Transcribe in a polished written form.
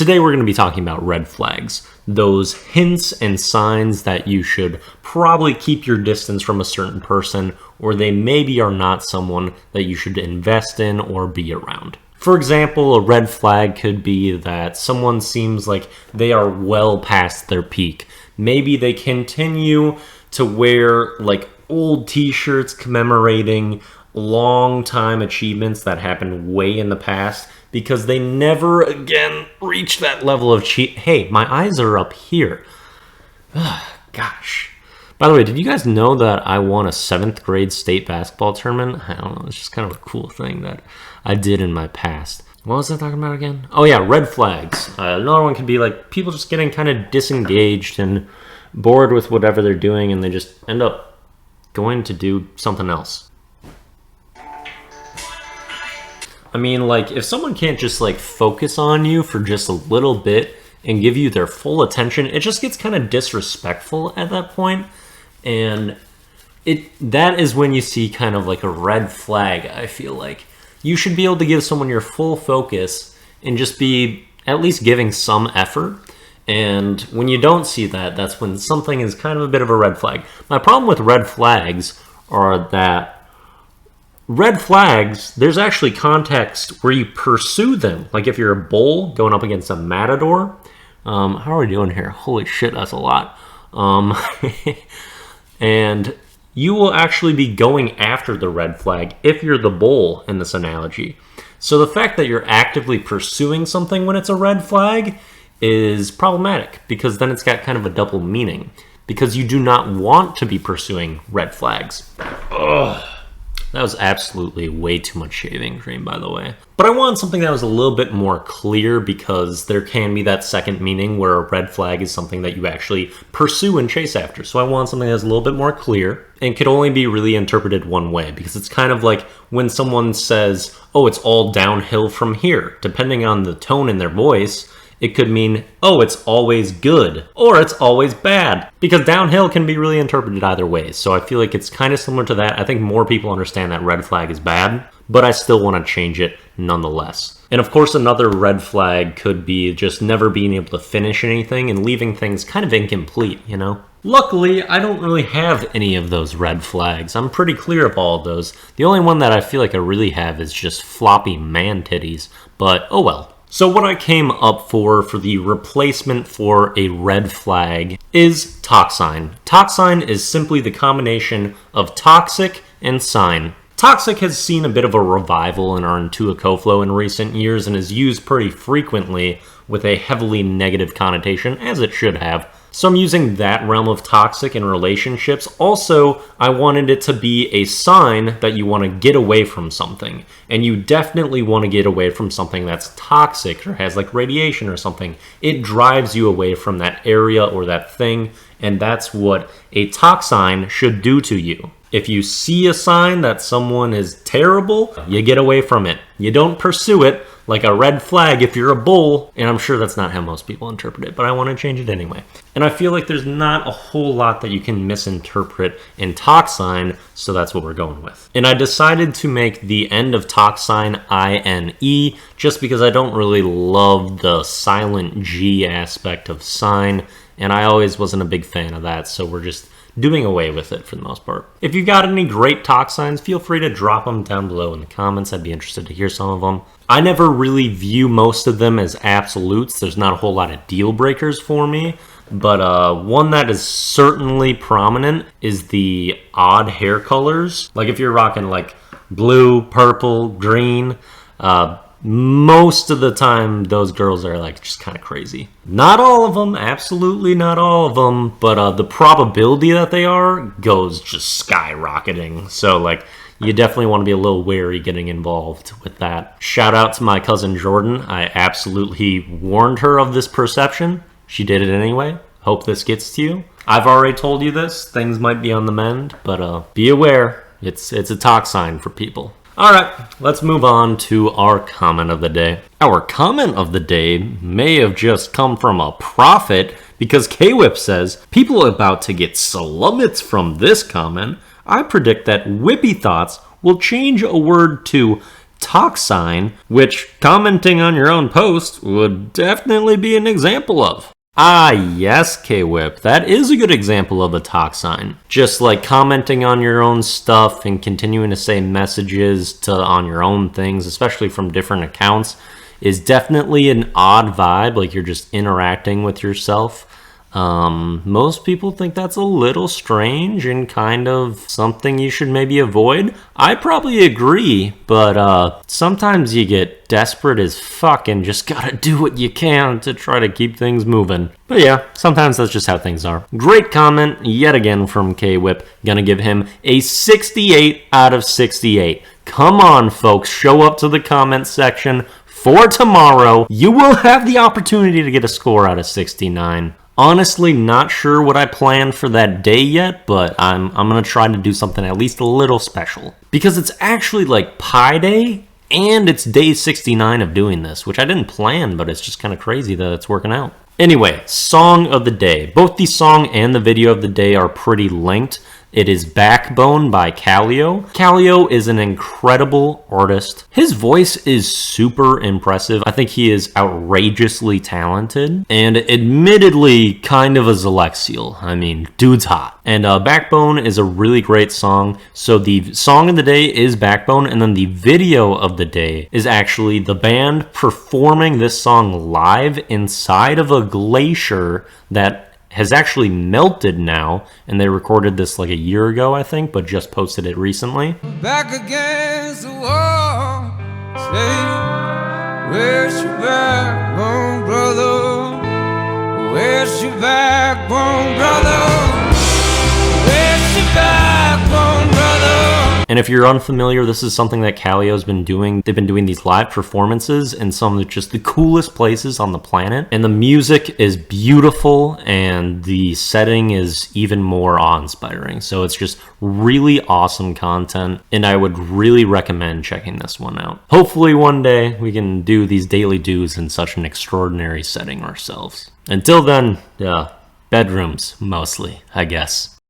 Today we're going to be talking about red flags, those hints and signs that you should probably keep your distance from a certain person, or they maybe are not someone that you should invest in or be around. For example, a red flag could be that someone seems like they are well past their peak. Maybe they continue to wear like old t-shirts commemorating long time achievements that happened way in the past because they never again reach that level of hey, my eyes are up here. Gosh. By the way, did you guys know that I won a 7th grade state basketball tournament? I don't know, it's just kind of a cool thing that I did in my past. What was I talking about again? Oh yeah, red flags. Another one could be like people just getting kind of disengaged and bored with whatever they're doing and they just end up going to do something else. I mean, like, if someone can't just, like, focus on you for just a little bit and give you their full attention, it just gets kind of disrespectful at that point. And that is when you see kind of like a red flag, I feel like. You should be able to give someone your full focus and just be at least giving some effort. And when you don't see that, that's when something is kind of a bit of a red flag. My problem with red flags are that red flags, there's actually context where you pursue them. Like if you're a bull going up against a matador. How are we doing here? Holy shit, that's a lot. And you will actually be going after the red flag if you're the bull in this analogy. So the fact that you're actively pursuing something when it's a red flag is problematic because then it's got kind of a double meaning because you do not want to be pursuing red flags. Ugh. That was absolutely way too much shaving cream, by the way. But I wanted something that was a little bit more clear because there can be that second meaning where a red flag is something that you actually pursue and chase after. So I want something that's a little bit more clear and could only be really interpreted one way because it's kind of like when someone says, oh, it's all downhill from here. Depending on the tone in their voice, it could mean, oh, it's always good, or it's always bad. Because downhill can be really interpreted either way. So I feel like it's kind of similar to that. I think more people understand that red flag is bad, but I still want to change it nonetheless. And of course, another red flag could be just never being able to finish anything and leaving things kind of incomplete, you know? Luckily, I don't really have any of those red flags. I'm pretty clear of all of those. The only one that I feel like I really have is just floppy man titties, but oh well. So what I came up for the replacement for a red flag is toxine. Toxine is simply the combination of toxic and sign. Toxic has seen a bit of a revival in our Intuico flow in recent years and is used pretty frequently with a heavily negative connotation, as it should have. So I'm using that realm of toxic in relationships. Also, I wanted it to be a sign that you want to get away from something. And you definitely want to get away from something that's toxic or has like radiation or something. It drives you away from that area or that thing. And that's what a toxine should do to you. If you see a sign that someone is terrible, you get away from it. You don't pursue it like a red flag if you're a bull. And I'm sure that's not how most people interpret it, but I want to change it anyway. And I feel like there's not a whole lot that you can misinterpret in toxine, so that's what we're going with. And I decided to make the end of toxine INE just because I don't really love the silent G aspect of sign, and I always wasn't a big fan of that, so we're just doing away with it for the most part. If you've got any great toxines, feel free to drop them down below in the comments. I'd be interested to hear some of them. I never really view most of them as absolutes. There's not a whole lot of deal breakers for me, but one that is certainly prominent is the odd hair colors. Like if you're rocking like blue, purple, green, most of the time those girls are like just kind of crazy. Not all of them, absolutely not all of them, but the probability that they are goes just skyrocketing. So like you definitely want to be a little wary getting involved with that. Shout out to my cousin Jordan. I absolutely warned her of this perception. She did it anyway. Hope this gets to you. I've already told you this. Things might be on the mend, but be aware. It's a toxine for people. Alright, let's move on to our comment of the day. Our comment of the day may have just come from a prophet because K-Whip says, people are about to get slummits from this comment. I predict that Wippy Thoughts will change a word to talk sign, which commenting on your own post would definitely be an example of. Ah, yes, K-Whip, that is a good example of a talk sign. Just like commenting on your own stuff and continuing to say messages on your own things, especially from different accounts, is definitely an odd vibe, like you're just interacting with yourself. Most people think that's a little strange and kind of something you should maybe avoid. I probably agree, but sometimes you get desperate as fuck and just gotta do what you can to try to keep things moving. But yeah, sometimes that's just how things are. Great comment yet again from K-Whip. Gonna give him a 68 out of 68. Come on, folks, show up to the comment section for tomorrow. You will have the opportunity to get a score out of 69. Honestly, not sure what I planned for that day yet, but I'm gonna try to do something at least a little special. Because it's actually like Pi Day, and it's day 69 of doing this, which I didn't plan, but it's just kind of crazy that it's working out. Anyway, song of the day. Both the song and the video of the day are pretty linked. It is Backbone by Calio. Calio is an incredible artist. His voice is super impressive. I think he is outrageously talented and admittedly kind of a Zalexiel. I mean, dude's hot. And Backbone is a really great song. So the song of the day is Backbone, and then the video of the day is actually the band performing this song live inside of a glacier that has actually melted now, and they recorded this like a year ago, I think, but just posted it recently. Back against the wall, say, where's your backbone, brother? Where's your backbone, brother? Where's your backbone, brother? And if you're unfamiliar, this is something that Calio's been doing. They've been doing these live performances in some of just the coolest places on the planet. And the music is beautiful, and the setting is even more awe-inspiring. So it's just really awesome content, and I would really recommend checking this one out. Hopefully one day we can do these daily do's in such an extraordinary setting ourselves. Until then, bedrooms, mostly, I guess.